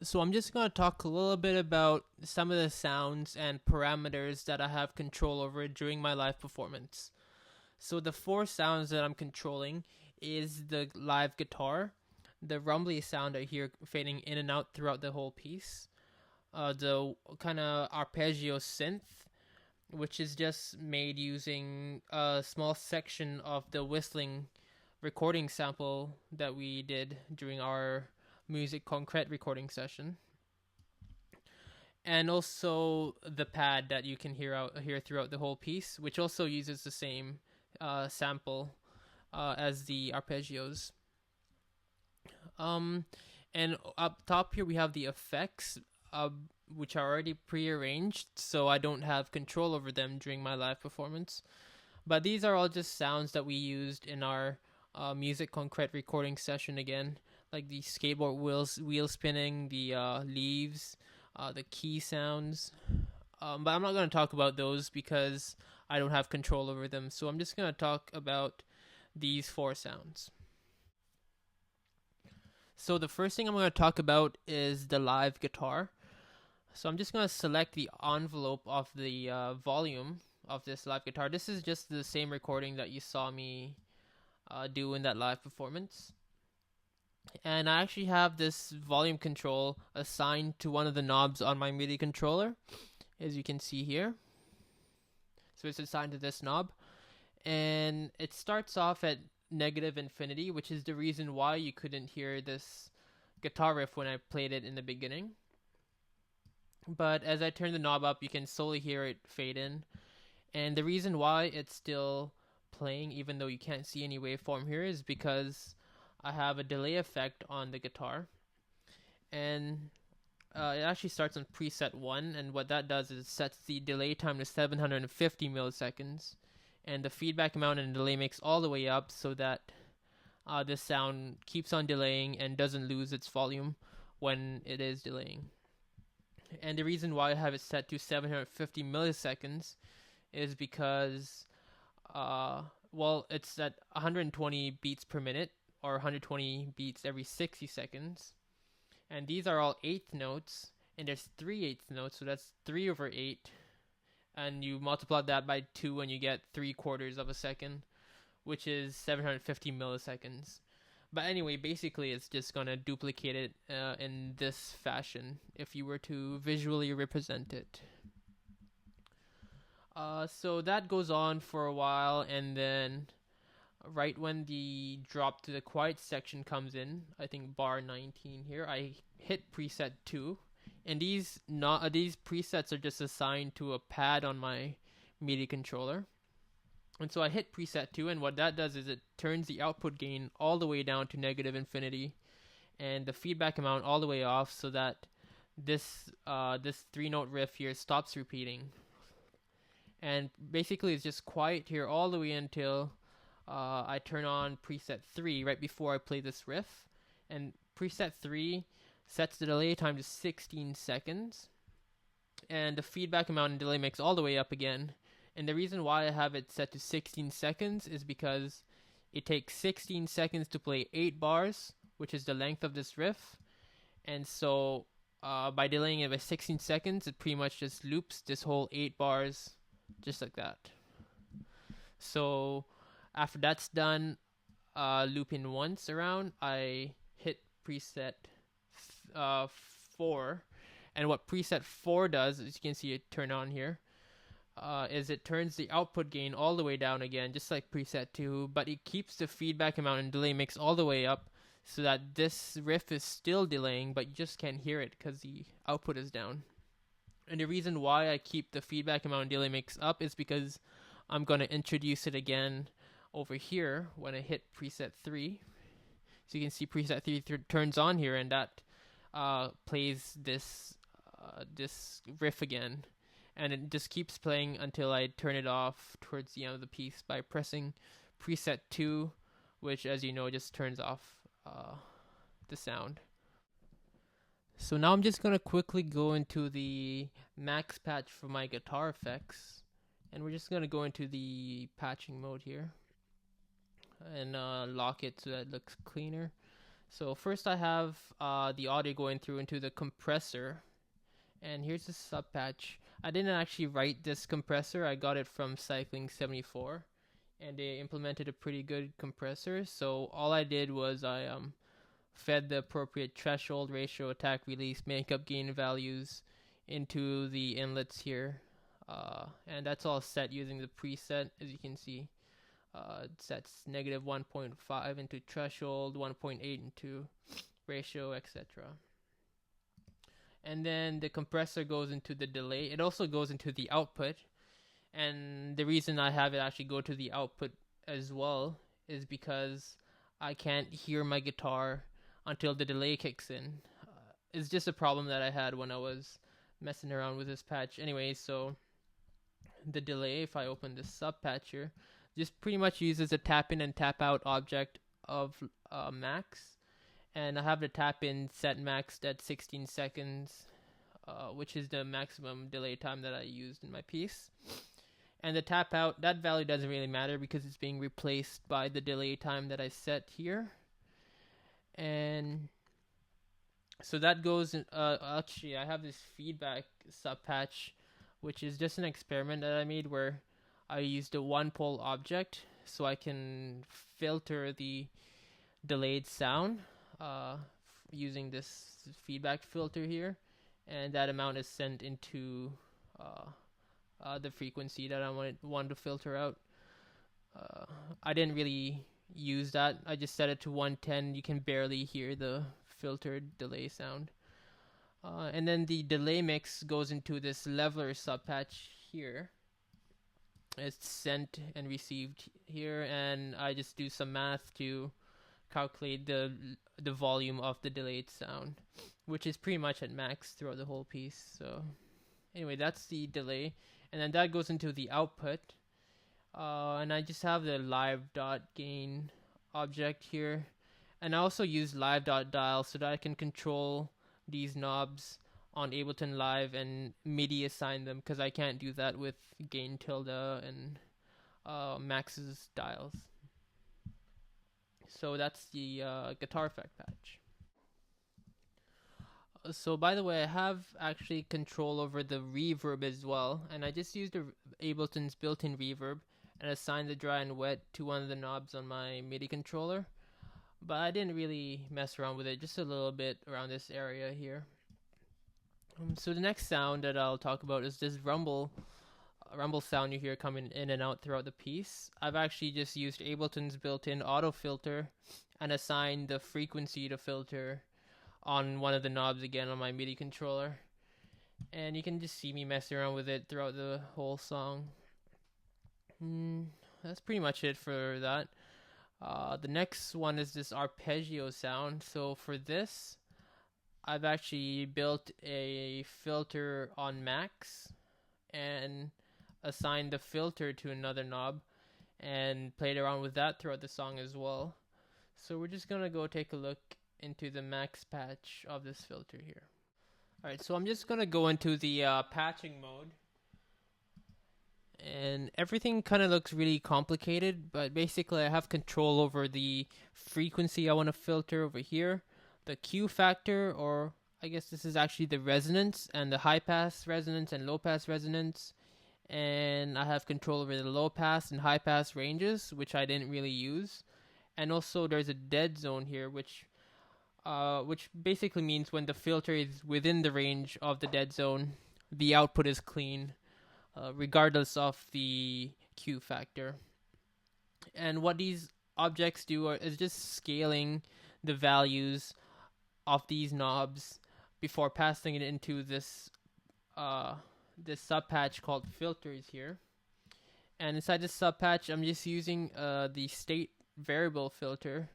So I'm just going to talk a little bit about some of the sounds and parameters that I have control over during my live performance. So the four sounds that I'm controlling is the live guitar, the rumbly sound I hear fading in and out throughout the whole piece, the kind of arpeggio synth, which is just made using a small section of the whistling recording sample that we did during our music concrete recording session, and also the pad that you can hear throughout the whole piece, which also uses the same sample as the arpeggios. Um, and up top here we have the effects, uh, which are already prearranged, so I don't have control over them during my live performance. But these are all just sounds that we used in our music concrete recording session again, like the skateboard wheel spinning, the leaves, the key sounds. But I'm not going to talk about those because I don't have control over them. So I'm just going to talk about these four sounds. So the first thing I'm going to talk about is the live guitar. So I'm just going to select the envelope of the volume of this live guitar. This is just the same recording that you saw me do in that live performance. And I actually have this volume control assigned to one of the knobs on my MIDI controller, as you can see here. So it's assigned to this knob. And it starts off at negative infinity, which is the reason why you couldn't hear this guitar riff when I played it in the beginning. But as I turn the knob up, you can slowly hear it fade in. And the reason why it's still playing, even though you can't see any waveform here, is because I have a delay effect on the guitar. And it actually starts on preset 1, and what that does is it sets the delay time to 750 milliseconds. And the feedback amount and delay mix all the way up so that this sound keeps on delaying and doesn't lose its volume when it is delaying. And the reason why I have it set to 750 milliseconds is because, it's at 120 beats per minute or 120 beats every 60 seconds. And these are all eighth notes, and there's 3/8 notes, so that's 3 over 8. And you multiply that by 2 and you get 3/4 of a second, which is 750 milliseconds. But anyway, basically, it's just going to duplicate it in this fashion if you were to visually represent it. So that goes on for a while, and then right when the drop to the quiet section comes in, I think bar 19 here, I hit preset 2. And these presets are just assigned to a pad on my MIDI controller. And so I hit preset 2, and what that does is it turns the output gain all the way down to negative infinity and the feedback amount all the way off so that this 3 note riff here stops repeating. And basically it's just quiet here all the way until I turn on preset 3 right before I play this riff. And preset 3 sets the delay time to 16 seconds. And the feedback amount and delay mix all the way up again. And the reason why I have it set to 16 seconds is because it takes 16 seconds to play 8 bars, which is the length of this riff. And so by delaying it by 16 seconds, it pretty much just loops this whole 8 bars just like that. So after that's done, looping once around, I hit preset 4. And what preset 4 does, as you can see it turn on here, is it turns the output gain all the way down again, just like preset 2, but it keeps the feedback amount and delay mix all the way up so that this riff is still delaying, but you just can't hear it because the output is down. And the reason why I keep the feedback amount and delay mix up is because I'm going to introduce it again over here when I hit preset 3. So you can see preset 3 turns on here, and that plays this riff again. And it just keeps playing until I turn it off towards the end of the piece by pressing preset 2, which, as you know, just turns off the sound. So now I'm just going to quickly go into the max patch for my guitar effects. And we're just going to go into the patching mode here and lock it so that it looks cleaner. So first I have the audio going through into the compressor, and here's the sub patch. I didn't actually write this compressor. I got it from Cycling 74, and they implemented a pretty good compressor. So all I did was I fed the appropriate threshold, ratio, attack, release, makeup, gain values into the inlets here, and that's all set using the preset, as you can see. It sets negative 1.5 into threshold, 1.8 into ratio, etc. And then the compressor goes into the delay. It also goes into the output. And the reason I have it actually go to the output as well is because I can't hear my guitar until the delay kicks in. It's just a problem that I had when I was messing around with this patch. Anyway, so the delay, if I open this sub patch here, just pretty much uses a tap in and tap out object of max. And I have the tap in set maxed at 16 seconds, which is the maximum delay time that I used in my piece. And the tap out, that value doesn't really matter because it's being replaced by the delay time that I set here. And so that goes in, actually I have this feedback sub patch, which is just an experiment that I made where I used a one pole object so I can filter the delayed sound using this feedback filter here, and that amount is sent into the frequency that I wanted to filter out. I didn't really use that. I just set it to 110. You can barely hear the filtered delay sound. And then the delay mix goes into this leveler subpatch here. It's sent and received here, and I just do some math to calculate the volume of the delayed sound, which is pretty much at max throughout the whole piece. So anyway, that's the delay, and then that goes into the output, and I just have the live.gain object here, and I also use live.dial so that I can control these knobs on Ableton Live and MIDI assign them, because I can't do that with gain tilde and Max's dials. So that's the guitar effect patch. So by the way, I have actually control over the reverb as well, and I just used Ableton's built-in reverb and assigned the dry and wet to one of the knobs on my MIDI controller, but I didn't really mess around with it, just a little bit around this area here. So the next sound that I'll talk about is this rumble sound you hear coming in and out throughout the piece. I've actually just used Ableton's built-in auto filter and assigned the frequency to filter on one of the knobs again on my MIDI controller, and you can just see me messing around with it throughout the whole song. That's pretty much it for that. The next one is this arpeggio sound. So for this, I've actually built a filter on max and assigned the filter to another knob and played around with that throughout the song as well. So we're just gonna go take a look into the max patch of this filter here. Alright, so I'm just gonna go into the patching mode, and everything kind of looks really complicated, but basically I have control over the frequency I want to filter over here, the Q factor, or I guess this is actually the resonance, and the high pass resonance and low pass resonance, and I have control over the low pass and high pass ranges, which I didn't really use. And also there's a dead zone here, which basically means when the filter is within the range of the dead zone, the output is clean, regardless of the Q factor. And what these objects do is just scaling the values of these knobs before passing it into this subpatch called filters here. And inside this subpatch, I'm just using the state variable filter,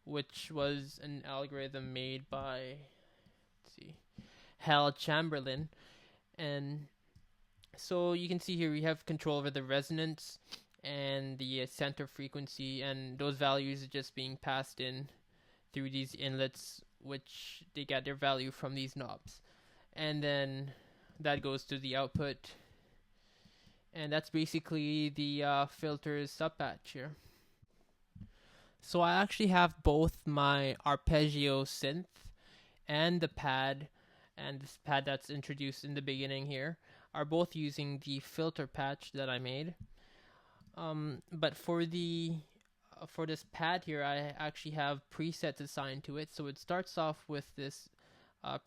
which was an algorithm made by Hal Chamberlain. And so you can see here we have control over the resonance and the center frequency, and those values are just being passed in through these inlets, which they get their value from these knobs, and then that goes to the output, and that's basically the filters subpatch here. So I actually have both my arpeggio synth and the pad, and this pad that's introduced in the beginning here, are both using the filter patch that I made. But for this pad here, I actually have presets assigned to it. So it starts off with this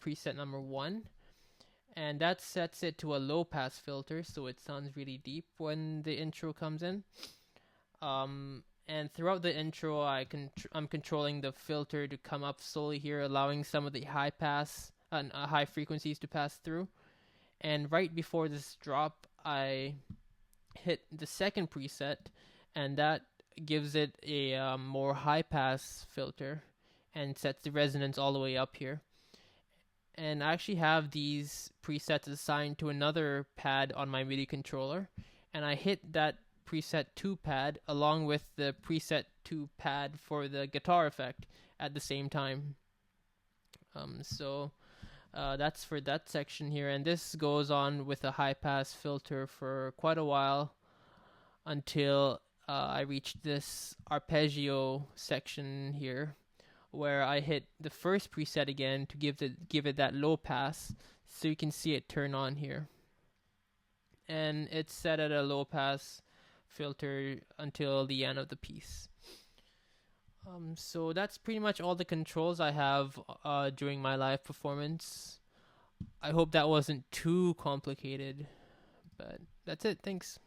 preset number 1, and that sets it to a low pass filter, so it sounds really deep when the intro comes in. And throughout the intro, I'm controlling the filter to come up slowly here, allowing some of the high pass and high frequencies to pass through. And right before this drop, I hit the second preset, and that gives it a more high pass filter and sets the resonance all the way up here. And I actually have these presets assigned to another pad on my MIDI controller, and I hit that preset 2 pad along with the preset 2 pad for the guitar effect at the same time. That's for that section here, and this goes on with a high pass filter for quite a while until I reach this arpeggio section here, where I hit the first preset again to give it that low pass, so you can see it turn on here. And it's set at a low pass filter until the end of the piece. So that's pretty much all the controls I have during my live performance. I hope that wasn't too complicated, but that's it. Thanks.